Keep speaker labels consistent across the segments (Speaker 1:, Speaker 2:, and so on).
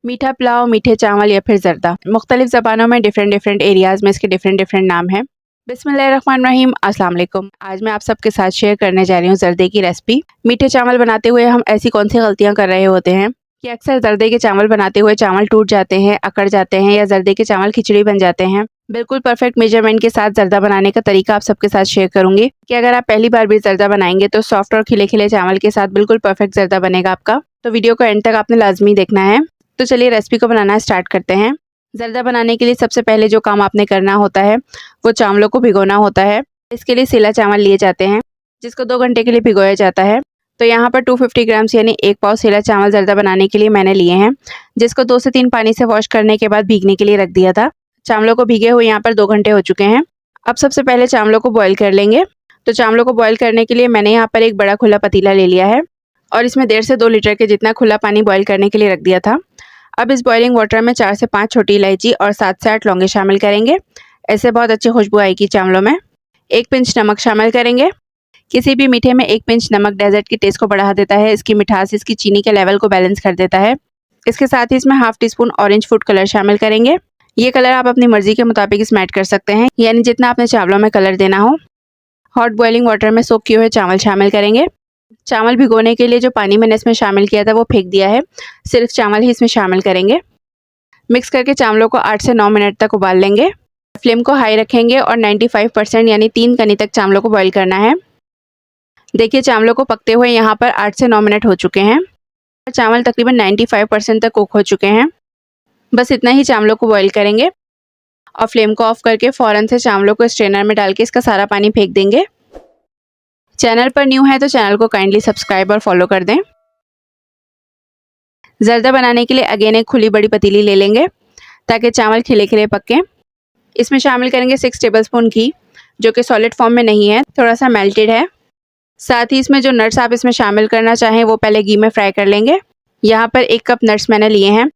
Speaker 1: मीठा पुलाव, मीठे चावल या फिर ज़र्दा, मुख्तलिफ ज़बानों में डिफरेंट एरियाज़ में इसके डिफरेंट नाम हैं। बिस्मिल्लाहिर्रहमानिर्रहीम, अस्सलाम वालेकुम। आज मैं आप सबके साथ शेयर करने जा रही हूँ ज़र्दे की रेसिपी। मीठे चावल बनाते हुए हम ऐसी कौन सी गलतियाँ कर रहे होते हैं कि अक्सर ज़र्दे के चावल बनाते हुए चावल टूट जाते हैं, अकड़ जाते हैं या ज़र्दे के चावल खिचड़ी बन जाते हैं। बिल्कुल परफेक्ट मेजरमेंट के साथ ज़र्दा बनाने का तरीका आप सबके साथ शेयर करूंगी कि अगर आप पहली बार भी ज़र्दा बनाएंगे तो सॉफ्ट और खिले खिले चावल के साथ बिल्कुल परफेक्ट ज़र्दा बनेगा आपका। तो वीडियो को एंड तक आपने लाजमी देखना है। तो चलिए रेसिपी को बनाना स्टार्ट करते हैं। ज़र्दा बनाने के लिए सबसे पहले जो काम आपने करना होता है वो चावलों को भिगोना होता है। इसके लिए सीला चावल लिए जाते हैं जिसको 2 घंटे के लिए भिगोया जाता है। तो यहाँ पर 250 ग्राम्स यानी 1 पाव सीला चावल ज़र्दा बनाने के लिए मैंने लिए हैं, जिसको 2 से 3 पानी से वॉश करने के बाद भीगने के लिए रख दिया था। चावलों को भीगे हुए यहाँ पर 2 घंटे हो चुके हैं। अब सबसे पहले चावलों को बॉईल कर लेंगे। तो चावलों को बॉईल करने के लिए मैंने यहाँ पर एक बड़ा खुला पतीला ले लिया है और इसमें 1.5 से 2 लीटर के जितना खुला पानी बॉईल करने के लिए रख दिया था। अब इस बॉइलिंग वाटर में 4 से 5 छोटी इलायची और 7 से 8 लौंगे शामिल करेंगे। ऐसे बहुत अच्छी खुशबू आएगी चावलों में। 1 पिंच नमक शामिल करेंगे। किसी भी मीठे में 1 पिंच नमक डेजर्ट की टेस्ट को बढ़ा देता है, इसकी मिठास इसकी चीनी के लेवल को बैलेंस कर देता है। इसके साथ ही इसमें half tea spoon orange food colour शामिल करेंगे। ये कलर आप अपनी मर्जी के मुताबिक इसमें ऐड कर सकते हैं, यानी जितना आपने चावलों में कलर देना हो। हॉट बॉइलिंग वाटर में सोक किए हुए चावल शामिल करेंगे। चावल भिगोने के लिए जो पानी मैंने इसमें शामिल किया था वो फेंक दिया है, सिर्फ चावल ही इसमें शामिल करेंगे। मिक्स करके चावलों को 8 से 9 मिनट तक उबाल लेंगे। फ्लेम को हाई रखेंगे और 95% यानी 3 कनी तक चावलों को बॉईल करना है। देखिए चावलों को पकते हुए यहाँ पर 8 से 9 मिनट हो चुके हैं। चावल तकरीबन 95% तक कुक हो चुके हैं। बस इतना ही चावलों को बॉईल करेंगे और फ्लेम को ऑफ करके फ़ौरन से चावलों को स्ट्रेनर में डाल के इसका सारा पानी फेंक देंगे। चैनल पर न्यू है तो चैनल को काइंडली सब्सक्राइब और फॉलो कर दें। ज़र्दा बनाने के लिए अगेन एक खुली बड़ी पतीली ले लेंगे ताकि चावल खिले खिले पकें। इसमें शामिल करेंगे 6 टेबलस्पून घी, जो कि सॉलिड फॉर्म में नहीं है, थोड़ा सा मेल्टेड है। साथ ही इसमें जो नट्स आप इसमें शामिल करना चाहें वो पहले घी में फ्राई कर लेंगे। यहाँ पर 1 कप नट्स मैंने लिए हैं,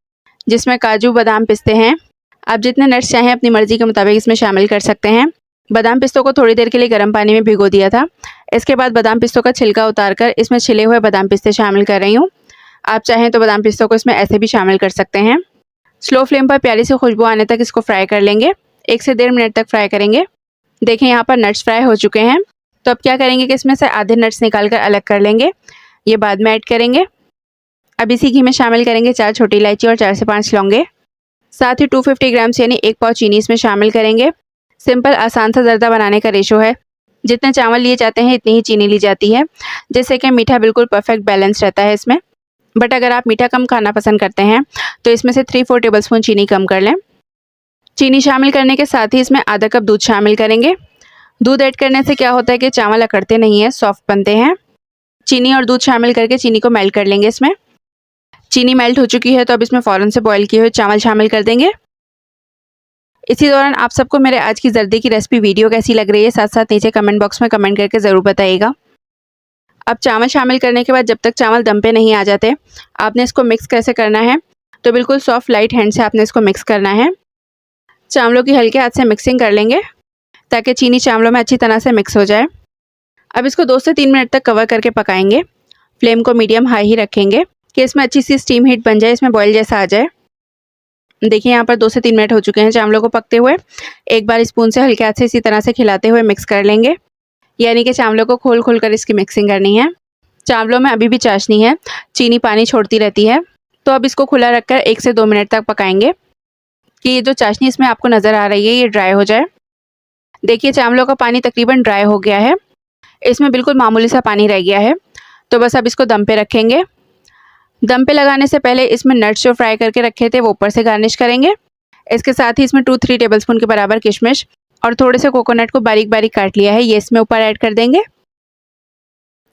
Speaker 1: जिसमें काजू बादाम पिस्ते हैं। आप जितने नट्स चाहें अपनी मर्ज़ी के मुताबिक इसमें शामिल कर सकते हैं। बादाम पिस्तों को थोड़ी देर के लिए गर्म पानी में भिगो दिया था। इसके बाद बादाम पिस्तों का छिलका उतारकर इसमें छिले हुए बादाम पिस्ते शामिल कर रही हूँ। आप चाहें तो बादाम पिस्तों को इसमें ऐसे भी शामिल कर सकते हैं। स्लो फ्लेम पर प्यारी सी खुशबू आने तक इसको फ्राई कर लेंगे। 1 से 1.5 मिनट तक फ्राई करेंगे। देखें यहाँ पर नट्स फ्राई हो चुके हैं। तो अब क्या करेंगे कि इसमें से आधे नट्स निकाल कर अलग कर लेंगे, ये बाद में ऐड करेंगे। अब इसी घी में शामिल करेंगे 4 छोटी इलायची और 4 से 5 लौंगे। साथ ही 250 ग्राम्स यानी 1 पाव चीनी इसमें शामिल करेंगे। सिंपल आसान सा ज़र्दा बनाने का रेशो है, जितने चावल लिए जाते हैं इतनी ही चीनी ली जाती है, जिससे कि मीठा बिल्कुल परफेक्ट बैलेंस रहता है इसमें। बट अगर आप मीठा कम खाना पसंद करते हैं तो इसमें से 3-4 टेबलस्पून चीनी कम कर लें। चीनी शामिल करने के साथ ही इसमें आधा कप दूध शामिल करेंगे। दूध ऐड करने से क्या होता है कि चावल अकड़ते नहीं है, सॉफ्ट बनते हैं। चीनी और दूध शामिल करके चीनी को मेल्ट कर लेंगे इसमें। चीनी मेल्ट हो चुकी है तो अब इसमें फ़ौरन से बॉईल किए हुए चावल शामिल कर देंगे। इसी दौरान आप सबको मेरे आज की ज़र्दे की रेसिपी वीडियो कैसी लग रही है साथ साथ नीचे कमेंट बॉक्स में कमेंट करके ज़रूर बताइएगा। अब चावल शामिल करने के बाद जब तक चावल दम पे नहीं आ जाते, आपने इसको मिक्स कैसे करना है, तो बिल्कुल सॉफ्ट लाइट हैंड से आपने इसको मिक्स करना है। चावलों की हल्के हाथ से मिक्सिंग कर लेंगे ताकि चीनी चावलों में अच्छी तरह से मिक्स हो जाए। अब इसको 2 से 3 मिनट तक कवर करके पकाएंगे। फ्लेम को मीडियम हाई ही रखेंगे कि इसमें अच्छी सी स्टीम हीट बन जाए, इसमें बॉईल जैसा आ जाए। देखिए यहाँ पर 2 से 3 मिनट हो चुके हैं चावलों को पकते हुए। एक बार स्पून से हल्के हाथ से इसी तरह से खिलाते हुए मिक्स कर लेंगे, यानी कि चावलों को खोल खोल कर इसकी मिक्सिंग करनी है। चावलों में अभी भी चाशनी है, चीनी पानी छोड़ती रहती है। तो अब इसको खुला रखकर 1 से 2 मिनट तक पकाएंगे कि ये जो चाशनी इसमें आपको नज़र आ रही है ये ड्राई हो जाए। देखिए चावलों का पानी तकरीबन ड्राई हो गया है, इसमें बिल्कुल मामूली सा पानी रह गया है। तो बस अब इसको दम पे रखेंगे। दम पे लगाने से पहले इसमें नट्स जो फ्राई करके रखे थे वो ऊपर से गार्निश करेंगे। इसके साथ ही इसमें 2-3 टेबलस्पून के बराबर किशमिश और थोड़े से कोकोनट को बारीक बारीक काट लिया है, ये इसमें ऊपर ऐड कर देंगे।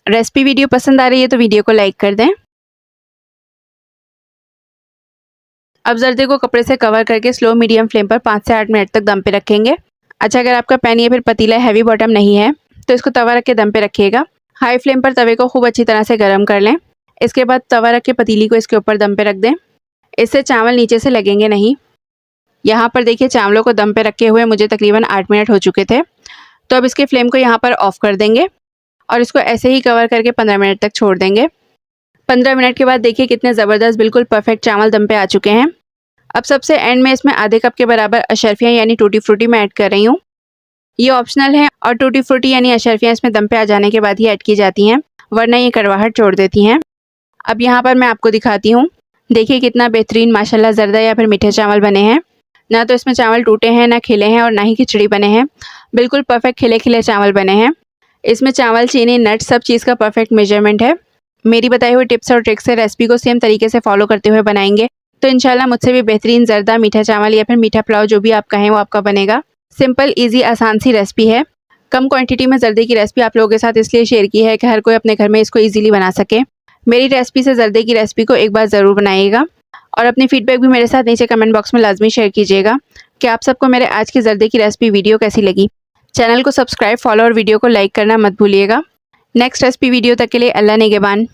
Speaker 1: रेसिपी वीडियो पसंद आ रही है तो वीडियो को लाइक कर दें। अब ज़र्दे को कपड़े से कवर करके स्लो मीडियम फ्लेम पर 5 से 8 मिनट तक दम पे रखेंगे। अच्छा, अगर आपका पैन या फिर पतीला हैवी बॉटम नहीं है तो इसको तवा रख के दम पे रखिएगा। हाई फ्लेम पर तवे को खूब अच्छी तरह से गर्म कर लें। इसके बाद तवा रख के पतीली को इसके ऊपर दम पे रख दें, इससे चावल नीचे से लगेंगे नहीं। यहाँ पर देखिए चावलों को दम पे रखे हुए मुझे तकरीबन 8 मिनट हो चुके थे। तो अब इसके फ्लेम को यहाँ पर ऑफ कर देंगे और इसको ऐसे ही कवर करके 15 मिनट तक छोड़ देंगे। 15 मिनट के बाद देखिए कितने ज़बरदस्त बिल्कुल परफेक्ट चावल दम पे आ चुके हैं। अब सबसे एंड में इसमें आधे कप के बराबर अशरफियाँ यानी टूटी फ्रूटी मैं ऐड कर रही हूँ। ये ऑप्शनल है और टूटी फ्रूटी यानी अशरफियाँ इसमें दम पे आ जाने के बाद ही ऐड की जाती हैं, वरना ये कड़वाहट छोड़ देती हैं। अब यहाँ पर मैं आपको दिखाती हूँ, देखिए कितना बेहतरीन माशाल्लाह ज़र्दा या फिर मीठे चावल बने हैं। ना तो इसमें चावल टूटे हैं, ना खिले हैं और ना ही खिचड़ी बने हैं। बिल्कुल परफेक्ट खिले खिले चावल बने हैं। इसमें चावल, चीनी, नट्स सब चीज़ का परफेक्ट मेजरमेंट है। मेरी बताई हुई टिप्स और ट्रिक्स से रेसिपी को सेम तरीके से फॉलो करते हुए बनाएंगे तो इंशाल्लाह मुझसे भी बेहतरीन ज़र्दा मीठा चावल या फिर मीठा पुलाव जो भी आप कहें वो आपका बनेगा। सिंपल, ईजी, आसान सी रेसिपी है। कम क्वांटिटी में ज़र्दे की रेसिपी आप लोगों के साथ इसलिए शेयर की है कि हर कोई अपने घर में इसको ईजिली बना सके। मेरी रेसिपी से ज़र्दे की रेसिपी को एक बार ज़रूर बनाइएगा और अपनी फीडबैक भी मेरे साथ नीचे कमेंट बॉक्स में लाजमी शेयर कीजिएगा कि आप सबको मेरे आज की ज़र्दे की रेसिपी वीडियो कैसी लगी। चैनल को सब्सक्राइब, फॉलो और वीडियो को लाइक करना मत भूलिएगा। नेक्स्ट रेसिपी वीडियो तक के लिए अल्लाह निगहबान।